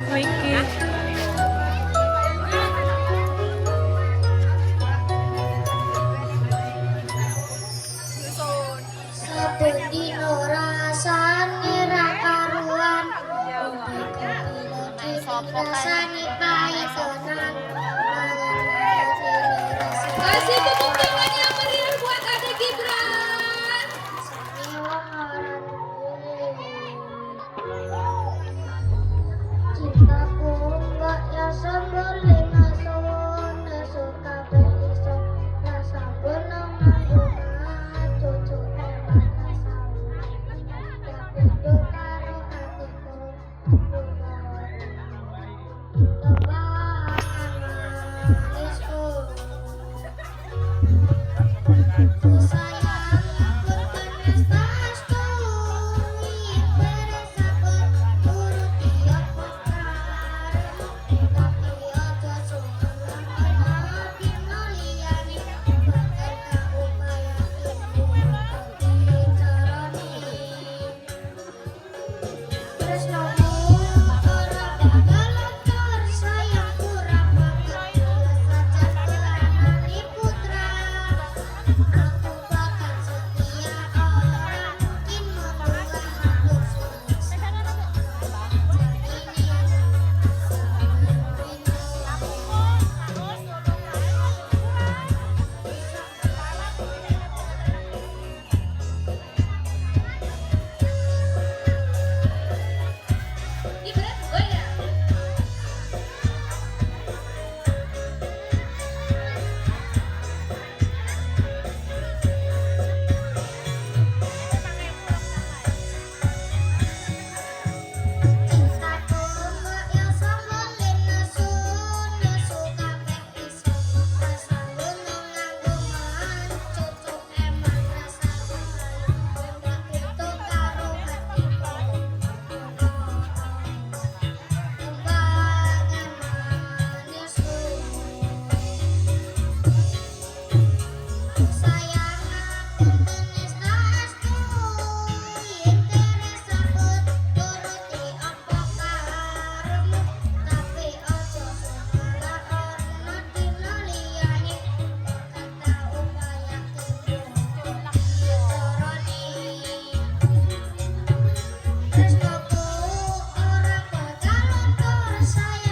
Oh iki. Saben dino rasane ra karuan. Rasane pahit tenan. Kasih tepuk tangan yang meriah buat Ade Gibran. Cintaku enggak ya semboleh nasun suka beliso rasa benang nanggungan cucu hebat rasa tapi do karo atiku lebahan manisku sayang berpanas pastu ing berasa beruruti apa tapi aja suara hati noliyani bakal kau upaya ibu dicarani tresnomu ora bakal luntur sayangku ra bakal saja keranani putra aku bakal setia ora mungkin membuat aku susah Gibran goyang. Cintaku mbak yang sambalin nesu nesu kabeh iso rasa gunung nganggungan cucu emang rasa ora itu karo hatiku lembangan manisku sayang aku tenis tasku yen teresa turuti apa karepmu tapi aja salah ana dina liyane kata upaya dicarani tresnoku ora bakal luntur sayang